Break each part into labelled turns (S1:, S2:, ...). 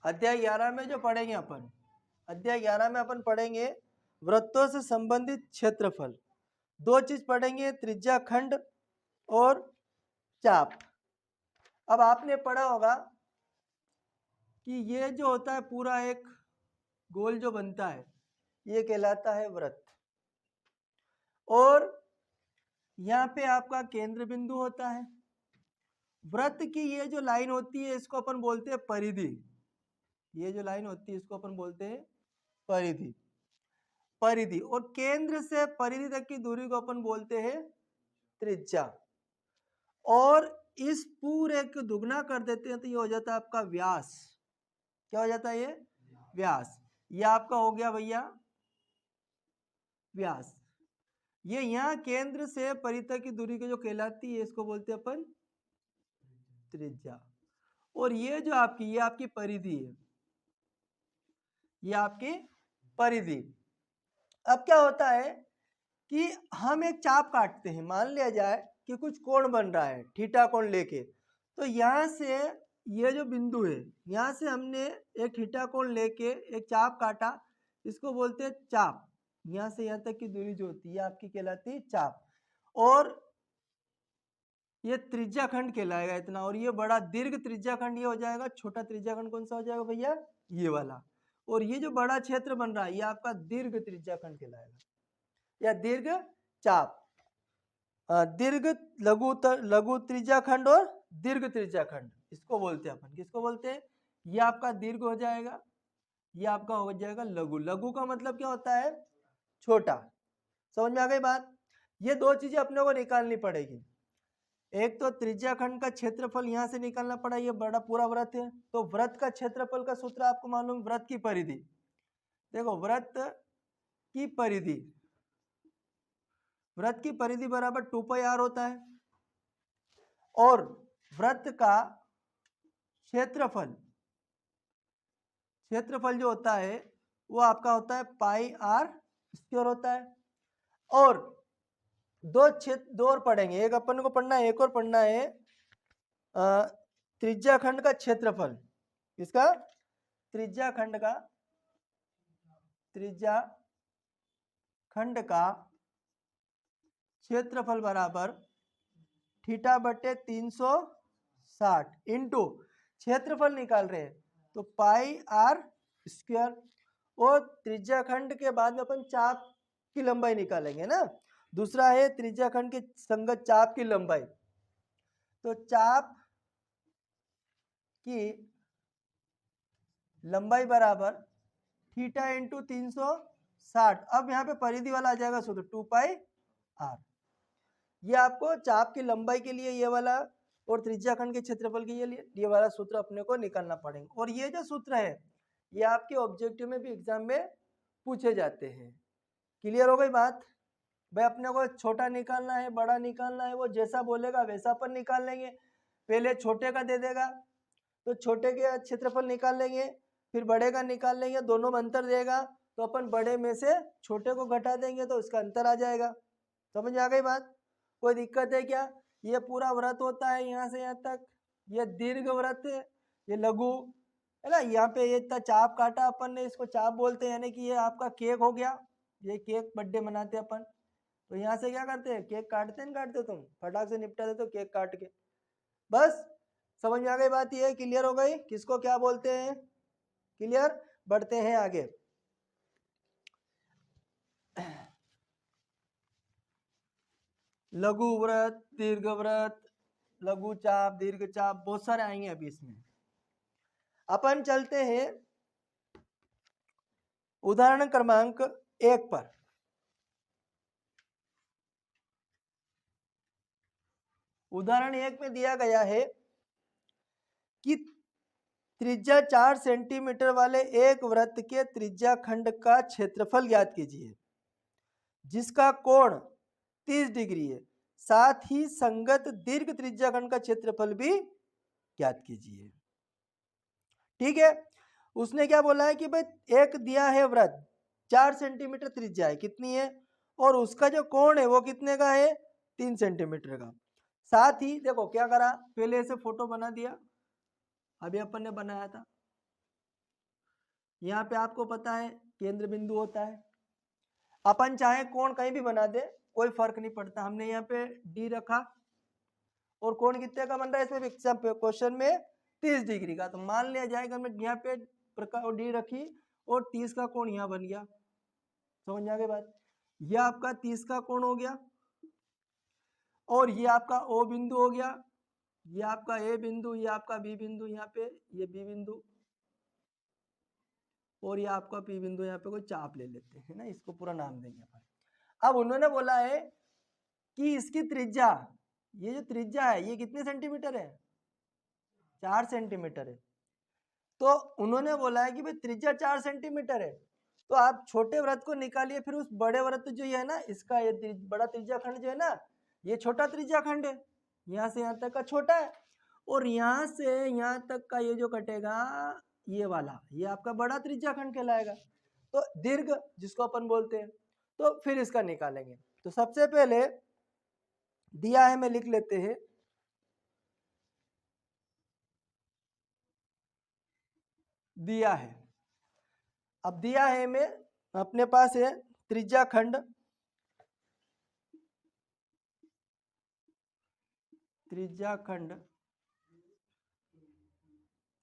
S1: अध्याय 11 में जो पढ़ेंगे अपन, अध्याय 11 में अपन पढ़ेंगे वृत्तों से संबंधित क्षेत्रफल। दो चीज पढ़ेंगे, त्रिज्या खंड और चाप। अब आपने पढ़ा होगा कि ये जो होता है पूरा एक गोल जो बनता है ये कहलाता है वृत्त, और यहाँ पे आपका केंद्र बिंदु होता है। वृत्त की ये जो लाइन होती है इसको अपन बोलते हैं परिधि। ये जो लाइन होती है इसको अपन बोलते हैं परिधि। परिधि और केंद्र से परिधि तक की दूरी को अपन बोलते हैं त्रिज्या। और इस पूरे को दुगना कर देते हैं तो ये हो जाता है आपका व्यास। क्या हो जाता है ये? व्यास। ये आपका हो गया भैया व्यास। ये यहाँ केंद्र से परिधि तक की दूरी को जो कहलाती है इसको बोलते हैं अपन त्रिज्या। और ये जो आपकी ये आपकी परिधि है, ये आपकी परिधि। अब क्या होता है कि हम एक चाप काटते हैं, मान लिया जाए कि कुछ कोण बन रहा है थीटा कोण लेके, तो यहाँ से ये जो बिंदु है यहाँ से हमने एक थीटा कोण लेके एक चाप काटा, इसको बोलते हैं चाप। यहाँ से यहाँ तक की दूरी जो होती है आपकी कहलाती है चाप। और ये त्रिज्या खंड कहलाएगा इतना, और ये बड़ा दीर्घ त्रिज्या खंड ये हो जाएगा। छोटा त्रिज्या खंड कौन सा हो जाएगा भैया? ये वाला। और ये जो बड़ा क्षेत्र बन रहा है ये आपका दीर्घ त्रिज्या खंड कहलाएगा या दीर्घ चाप। दीर्घ लघु त्रिज्या खंड और दीर्घ त्रिज्या खंड इसको बोलते हैं अपन। किसको बोलते हैं? ये आपका दीर्घ हो जाएगा, ये आपका हो जाएगा लघु। लघु का मतलब क्या होता है? छोटा। समझ में आ गई बात? ये दो चीजें अपने को निकालनी पड़ेगी। एक तो त्रिज्या खंड का क्षेत्रफल यहां से निकालना पड़ा, ये बड़ा पूरा वृत्त है तो वृत्त का क्षेत्रफल का सूत्र आपको मालूम, वृत्त की परिधि। देखो वृत्त की परिधि, वृत्त की परिधि बराबर 2 पाई r होता है। और वृत्त का क्षेत्रफल, क्षेत्रफल जो होता है वो आपका होता है पाई r स्क्वायर होता है। और दो और पढ़ेंगे, एक अपन को पढ़ना है, एक और पढ़ना है त्रिज्या खंड का क्षेत्रफल। इसका त्रिज्या खंड का, त्रिज्या खंड का क्षेत्रफल बराबर थीटा बटे 360 इंटू क्षेत्रफल निकाल रहे हैं तो पाई r स्क्वायर। और त्रिज्या खंड के बाद में अपन चाप की लंबाई निकालेंगे ना। दूसरा है त्रिज्या खंड के संगत चाप की लंबाई। तो चाप की लंबाई बराबर थीटा इंटू 360। अब यहाँ पे परिधि वाला आ जाएगा सूत्र 2 पाई r। ये आपको चाप की लंबाई के लिए ये वाला और त्रिज्या खंड के क्षेत्रफल के लिए ये वाला सूत्र अपने को निकालना पड़ेगा। और ये जो सूत्र है ये आपके ऑब्जेक्टिव में भी एग्जाम में पूछे जाते हैं। क्लियर हो गई बात? भाई अपने को छोटा निकालना है बड़ा निकालना है, वो जैसा बोलेगा वैसा अपन निकाल लेंगे। पहले छोटे का दे देगा तो छोटे के क्षेत्रफल निकाल लेंगे, फिर बड़े का निकाल लेंगे, दोनों में अंतर देगा तो अपन बड़े में से छोटे को घटा देंगे तो इसका अंतर आ जाएगा। समझ आ गई बात? कोई दिक्कत है क्या? ये पूरा व्रत होता है यहाँ से यहाँ तक, ये दीर्घ व्रत है, ये लघु है ना। यहाँ पे ये इतना चाप काटा अपन ने, इसको चाप बोलते हैं, यानी कि ये आपका केक हो गया। ये केक बर्थडे मनाते हैं अपन, तो यहाँ से क्या करते हैं केक काटते हैं, काटते तुम फटाक से निपटा देते हो केक काट के। बस समझ में आ गई बात? ये क्लियर हो गई किसको क्या बोलते हैं? क्लियर? बढ़ते हैं आगे। लघु व्रत, दीर्घ व्रत, लघु चाप, दीर्घ चाप, बहुत सारे आएंगे अभी इसमें। अपन चलते हैं उदाहरण क्रमांक 1 पर। उदाहरण 1 में दिया गया है कि त्रिज्या 4 सेंटीमीटर वाले एक वृत्त के त्रिज्या खंड का क्षेत्रफल ज्ञात कीजिए जिसका कोण 30 डिग्री है, साथ ही संगत दीर्घ त्रिज्या खंड का क्षेत्रफल भी ज्ञात कीजिए। ठीक है, उसने क्या बोला है कि भाई एक दिया है वृत्त 4 सेंटीमीटर त्रिज्या है, कितनी है, और उसका जो कोण है वो कितने का है? 3 सेंटीमीटर का। साथ ही देखो क्या करा, पहले ऐसे फोटो बना दिया, अभी अपन ने बनाया था, यहाँ पे आपको पता है केंद्र बिंदु होता है। अपन चाहे कोण कहीं भी बना दे कोई फर्क नहीं पड़ता। हमने यहाँ पे डी रखा और कोण कितने का बन रहा है इसमें एग्जाम क्वेश्चन में 30 डिग्री का। तो मान लिया जाएगा हमने यहाँ पे प्रकार डी रखी और 30 का कोण यहाँ बन गया। समझ आ गई बात। ये आपका 30 का कोण हो गया और ये आपका ओ बिंदु हो गया, ये आपका ए बिंदु, ये आपका बी बिंदु, यहाँ पे ये बी बिंदु और ये आपका पी बिंदु। यहाँ पे कोई चाप ले लेते हैं ना, इसको पूरा नाम देंगे अपन। अब उन्होंने बोला है कि इसकी त्रिज्या, ये जो त्रिज्या है ये कितने सेंटीमीटर है, 4 सेंटीमीटर है। तो उन्होंने बोला है कि भाई त्रिज्या 4 सेंटीमीटर है, तो आप छोटे वृत्त को निकालिए, फिर उस बड़े वृत्त जो है ना, इसका ये बड़ा त्रिज्या खंड जो है ना, ये छोटा त्रिज्या खंड है, यहाँ से यहाँ तक का छोटा है, और यहाँ से यहाँ तक का ये जो कटेगा ये वाला, ये आपका बड़ा त्रिज्या खंड कहलाएगा। तो दीर्घ जिसको अपन बोलते हैं, तो फिर इसका निकालेंगे। तो सबसे पहले दिया है, मैं लिख लेते हैं, दिया है। अब दिया है में अपने पास है त्रिज्या खंड, त्रिज्या खंड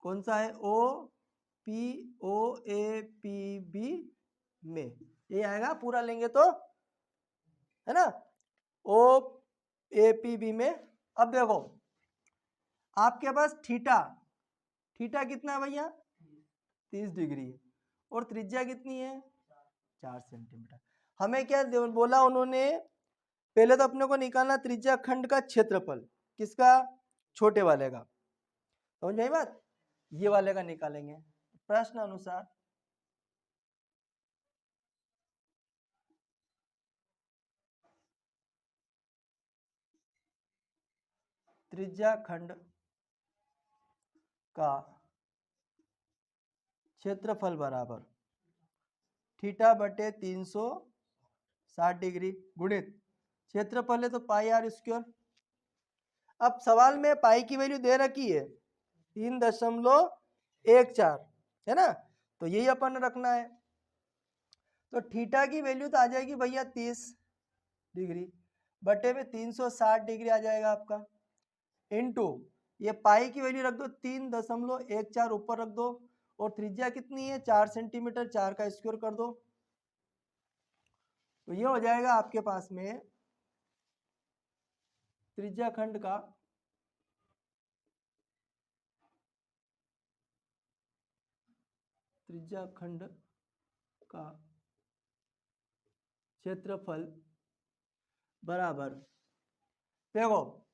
S1: कौन सा है, O P O A P B में, ये आएगा पूरा लेंगे तो, है ना, ओ ए पी बी में। अब देखो आपके पास थीटा, थीटा कितना है भैया 30 डिग्री है और त्रिज्या कितनी है 4 सेंटीमीटर। हमें क्या बोला उन्होंने, पहले तो अपने को निकालना त्रिज्या खंड का क्षेत्रफल, किसका, छोटे वाले का, समझ में आई बात, ये वाले का निकालेंगे। प्रश्न अनुसार त्रिज्या खंड का क्षेत्रफल बराबर थीटा बटे 360 डिग्री गुणित क्षेत्रफल है तो पाई आर स्क्वायर। अब सवाल में पाई की वैल्यू दे रखी है 3.14 है ना, तो यही अपन रखना है। तो थीटा की वैल्यू तो आ जाएगी भैया 30 डिग्री बटे में 360 डिग्री आ जाएगा आपका, इनटू ये पाई की वैल्यू रख दो 3.14 ऊपर रख दो, और त्रिज्या कितनी है 4 सेंटीमीटर, 4 का स्क्वायर कर दो, तो ये हो जाएगा आपके पास में त्रिज्या खंड का त्रिज्या खंड का क्षेत्रफल बराबर, देखो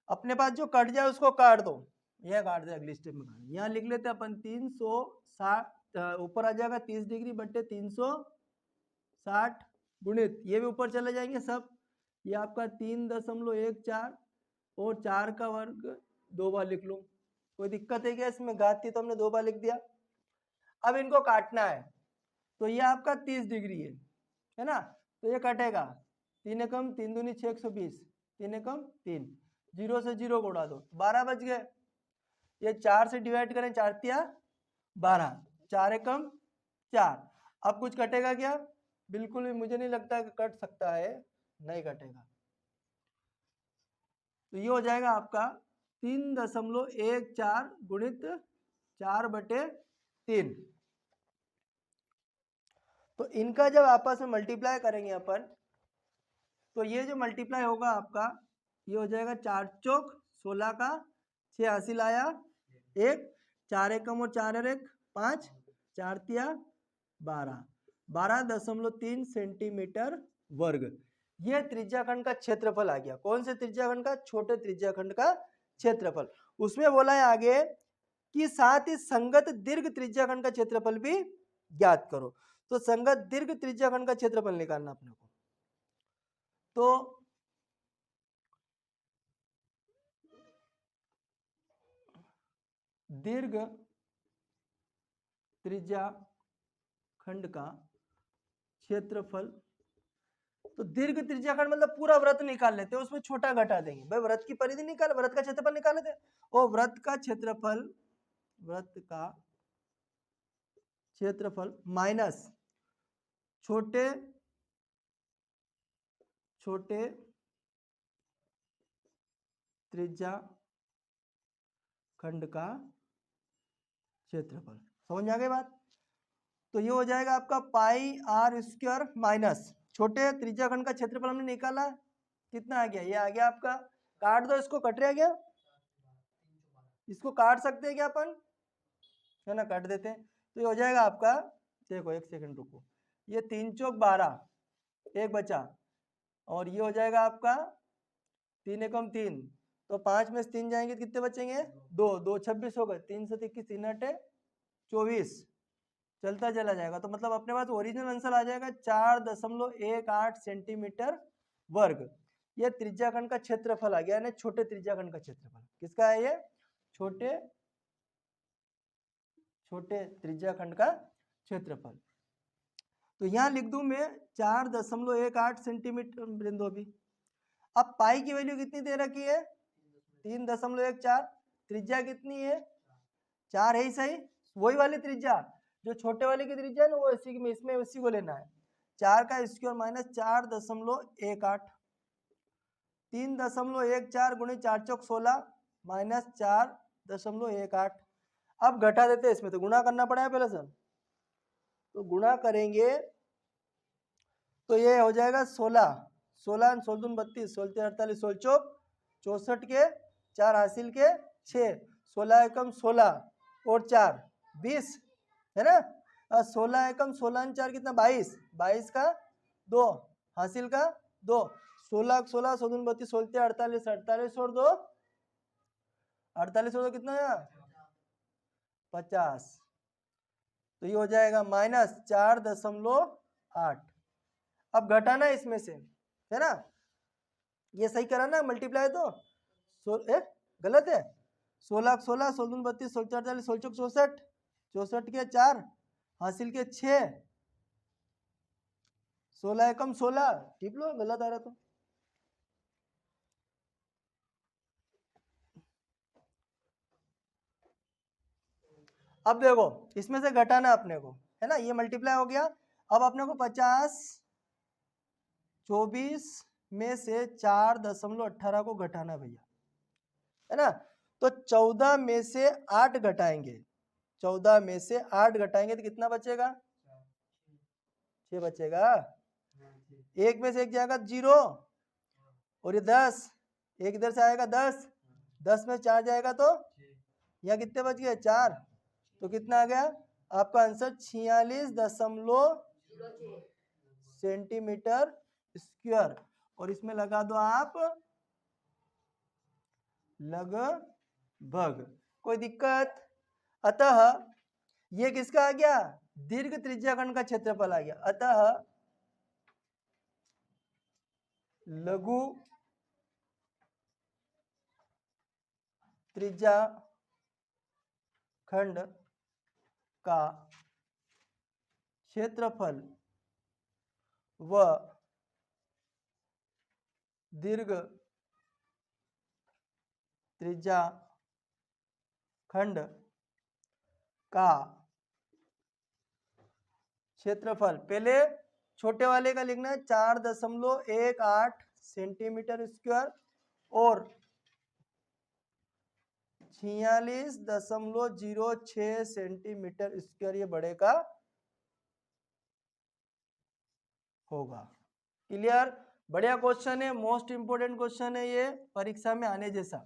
S1: अपने पास जो कट जाए उसको काट दो, यह काट दे, अगली स्टेप में काट, यहाँ लिख लेते हैं अपन 360 ऊपर आ जाएगा 30 डिग्री बट्टे 360 गुणित, ये भी ऊपर चले जाएंगे सब, ये आपका 3.14 और 4 का वर्ग 2 बार लिख लो। कोई दिक्कत है क्या इसमें, घात थी तो हमने 2 बार लिख दिया। अब इनको काटना है, तो ये आपका 30 डिग्री है ना, तो ये कटेगा 3 एकम 3 दूनी 6 120, 3 एकम 3, 0 से 0 को उड़ा दो, 12 बच गए। ये 4 से डिवाइड करें, 4 तिया 12, 4 एकम 4। अब कुछ कटेगा क्या, बिल्कुल भी मुझे नहीं लगता कि कट सकता है, नहीं कटेगा। तो ये हो जाएगा आपका 3.14 गुणित 4/3। तो इनका जब आपस में मल्टीप्लाई करेंगे अपन, तो ये जो मल्टीप्लाई होगा आपका, ये हो जाएगा 4 चौक 16 का 6 हासिल आया 1, 4 एकम और 4 एक 5, 4 तिया 12, 12.3 सेंटीमीटर वर्ग। ये त्रिज्याखंड का क्षेत्रफल आ गया। कौन से त्रिज्याखंड का, छोटे त्रिज्याखंड का क्षेत्रफल। उसमें बोला है आगे कि साथ ही संगत दीर्घ त्रिज्याखंड का क्षेत्रफल भी ज्ञात करो। तो संगत दीर्घ त्रिज्याखंड का क्षेत्रफल निकालना अपने को, तो दीर्घ त्रिज्याखंड का क्षेत्रफल, तो दीर्घ त्रिज्याखंड मतलब पूरा वृत्त निकाल लेते हैं, उसमें छोटा घटा देंगे भाई, वृत्त की परिधि निकाल, वृत्त का क्षेत्रफल निकाल लेते हैं, और वृत्त का क्षेत्रफल, वृत्त का क्षेत्रफल माइनस छोटे त्रिज्या खंड का क्षेत्रफल। समझ में आ गई बात? तो ये हो जाएगा आपका पाई आर स्क्वायर माइनस छोटे त्रिज्या खंड का क्षेत्रफल हमने निकाला, कितना आ गया? ये आ गया आपका, काट दो इसको, कट रहा क्या? इसको काट सकते हैं क्या अपन? है ना, काट देते हैं। तो ये हो जाएगा आपका, देखो एक सेकंड रुको, ये 3 चौक 12, एक बचा, और ये हो जाएगा आपका 3 एकम 3, तो 5 में से 3 जाएंगे तो कितने बचेंगे? 2, 2 26 हो गए, 3 से 21, 3 अटे 24, चलता चला जाएगा। तो मतलब अपने पास ओरिजिनल आंसर आ जाएगा 4.18 सेंटीमीटर वर्ग। ये त्रिज्याखंड का क्षेत्रफल आ गया, यानी छोटे त्रिज्याखंड का क्षेत्रफल। किसका है ये? छोटे त्रिज्याखंड का क्षेत्रफल। तो यहां लिख दूं मैं 4.18 सेंटीमीटर बिंदु। अभी अब पाई की वैल्यू कितनी दे रखी है? 3.14। त्रिज्या कितनी है? 4 है ही सही, वही वाली त्रिज्या जो छोटे वाले की त्रिज्या है ना, वो इसी में, इसमें उसी को लेना है। 4 का स्क्वायर माइनस 4.18, 3.14 गुणे 4 चौक 16 माइनस 4.18। अब घटा देते हैं, इसमें तो गुणा करना पड़ा है पहले सर, तो गुणा करेंगे तो ये हो जाएगा 16, 16 16 32, 16 48, 16 चौक 64 के 4 हासिल के 6, 16 एकम 16 और 4 20, है ना। 16 एकम 16 4 कितना? 22, 22 का 2 हासिल का 2, 16 16 16 32, 16 48, 48 और 2 48 और 2 कितना है? 50। तो ये हो जाएगा माइनस 4.8। अब घटाना इसमें से, है ना, ये सही करा ना, मल्टीप्लाई तो गलत है। 16 16 16 32, 16 48, 16 चौक 64, 64 के 4 हासिल के 6, 16 एकम 16, टिप लो, गलत आ रहा तो। अब देखो इसमें से घटाना अपने को, है ना, ये मल्टीप्लाई हो गया। अब अपने को 50 24 में से 4.18 को घटाना भैया, है ना। तो 14 में से 8 घटाएंगे, 14 में से 8 घटाएंगे तो कितना बचेगा? 6 बचेगा। एक में से एक जाएगा 0 और ये 10, एक इधर से आएगा 10, 10 में 4 जाएगा तो यहाँ कितने बच गए? 4। तो कितना आ गया आपका आंसर? 46.06 centimetre square. और इसमें लगा दो आप लगभग, कोई दिक्कत? अतः ये किसका आ गया? दीर्घ त्रिज्याखंड का क्षेत्रफल आ गया। अतः लघु त्रिज्याखंड का क्षेत्रफल व दीर्घ त्रिज्याखंड का क्षेत्रफल, पहले छोटे वाले का लिखना है 4.18 सेंटीमीटर स्क्वायर और 46.06 सेंटीमीटर स्क्वायर ये बड़े का होगा। क्लियर? बढ़िया क्वेश्चन है, मोस्ट इंपोर्टेंट क्वेश्चन है ये, परीक्षा में आने जैसा।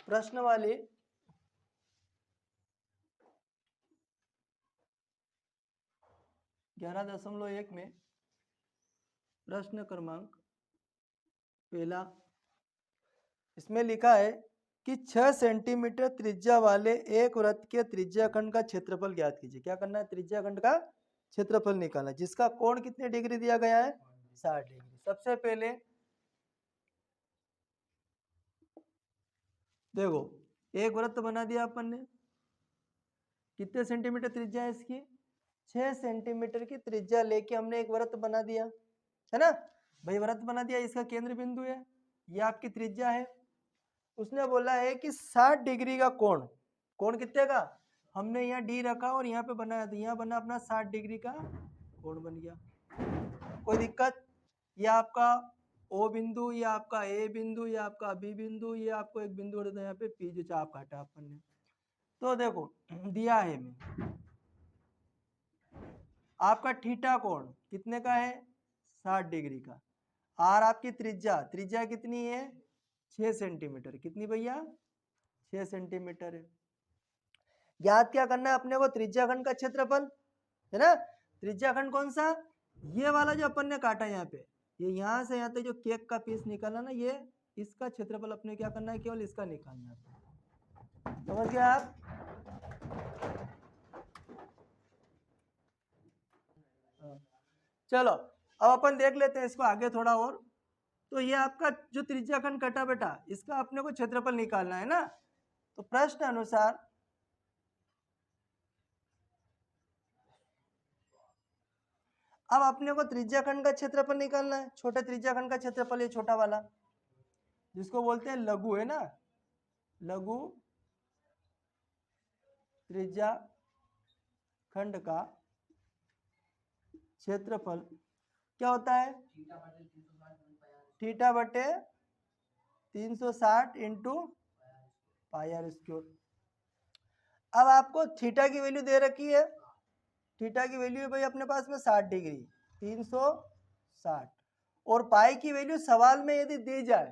S1: प्रश्न वाली 11.1 में प्रश्न क्रमांक पहला, इसमें लिखा है कि 6 सेंटीमीटर त्रिज्या वाले एक वृत्त के त्रिज्याखंड का क्षेत्रफल ज्ञात कीजिए। क्या करना है? त्रिज्याखंड का क्षेत्रफल निकालना, जिसका कोण कितने डिग्री दिया गया है? 60 डिग्री। सबसे पहले देखो एक वृत्त बना दिया अपन ने, कितने सेंटीमीटर त्रिज्या है इसकी? 6 सेंटीमीटर की त्रिज्या लेके हमने एक वृत्त बना दिया, है ना। भाई वृत्त बना दिया, इसका केंद्र बिंदु है, ये आपकी त्रिज्या है। उसने बोला है कि 60 डिग्री का कोण, कोण कितने का, हमने यहाँ डी रखा और यहाँ पे बनाया, तो यहाँ बना अपना 60 डिग्री का कोण बन गया। कोई दिक्कत? ये आपका ओ बिंदु, ये आपका ए बिंदु, ये आपका बी बिंदु, ये आपको एक बिंदु और यहाँ पे पी जो चाप काटा अपन ने। तो देखो दिया है हमें आपका थीटा कोण कितने का है, 60 डिग्री का। आर आपकी त्रिज्या, त्रिज्या कितनी है, 6 सेंटीमीटर। कितनी भैया, 6 सेंटीमीटर है। ज्ञात क्या करना है अपने को, त्रिज्याखंड का क्षेत्रफल है ना। त्रिज्याखंड कौन सा, ये वाला जो अपन ने काटा यहाँ पे, ये यहाँ से यहाँ तक जो केक का पीस निकाला ना, ये इसका क्षेत्रफल अपने क्या करना है, केवल इसका निकालना है। समझ गए आप? चलो अब अपन देख लेते हैं इसको आगे थोड़ा और। तो ये आपका जो त्रिज्याखंड कटा बेटा, इसका अपने को क्षेत्रफल निकालना है ना। तो प्रश्न अनुसार अब अपने को त्रिज्याखंड का क्षेत्रफल निकालना है। छोटे त्रिज्याखंड का क्षेत्रफल ये छोटा वाला जिसको बोलते हैं लघु, है ना, लघु त्रिज्याखंड का क्षेत्रफल क्या होता है, थीटा बटे 360 इंटू पाई आर स्क्वायर। अब आपको थीटा की वैल्यू दे रखी है, थीटा की वैल्यू है भाई अपने पास में 60 डिग्री 360, और पाई की वैल्यू सवाल में यदि दी जाए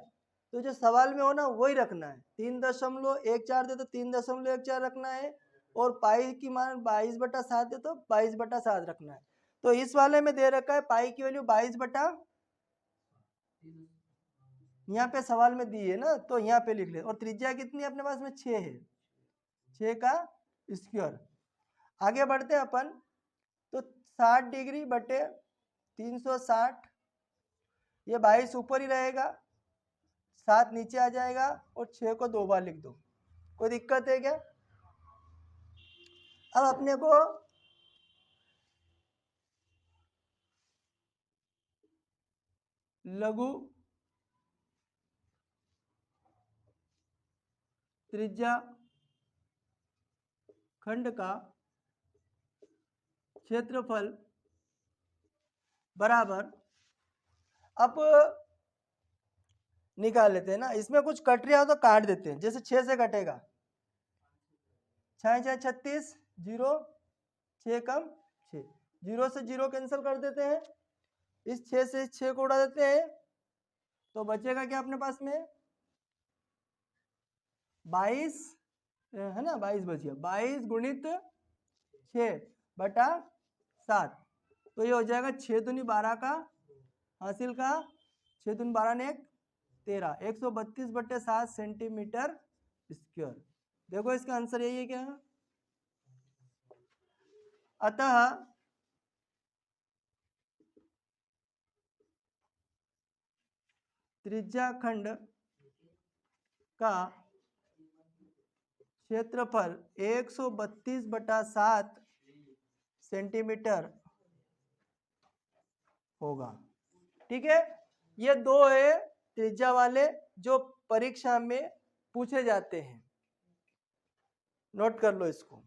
S1: तो जो सवाल में हो ना वही रखना है। 3.14 दे तो 3.14 रखना है, और पाई की मान 22/7 दे तो 22/7 रखना है। तो इस वाले में दे रखा है पाई की वैल्यू 22/, यहाँ पे सवाल में दी है ना, तो यहाँ पे लिख ले। और त्रिज्या कितनी है अपने पास में, 6 है, 6 का स्क्वायर। आगे बढ़ते हैं अपन, तो 60 डिग्री बटे 360, ये 22 ऊपर ही रहेगा, 7 नीचे आ जाएगा, और 6 को 2 बार लिख दो। कोई दिक्कत है क्या? अब अपने को लघु त्रिज्याखंड का क्षेत्रफल बराबर, अब निकाल लेते हैं ना। इसमें कुछ कट रहा हो तो काट देते हैं, जैसे 6 से कटेगा, 6 6 36, 0 6 कम 6, 0 से 0 कैंसिल कर देते हैं, इस 6 से इस 6 को उड़ा देते हैं, तो बचेगा क्या अपने पास में, 22 है ना, 22 बच गया। 22 गुणित 6/7, तो ये हो जाएगा 6 दूनी 12 का हासिल का, 6 दूनी 12 ने 13, 132/7 सेंटीमीटर स्क्वायर। देखो इसका आंसर यही है क्या, अतः त्रिज्याखंड का क्षेत्रफल 132/7 सेंटीमीटर होगा। ठीक है, ये दो है त्रिज्या वाले जो परीक्षा में पूछे जाते हैं, नोट कर लो इसको।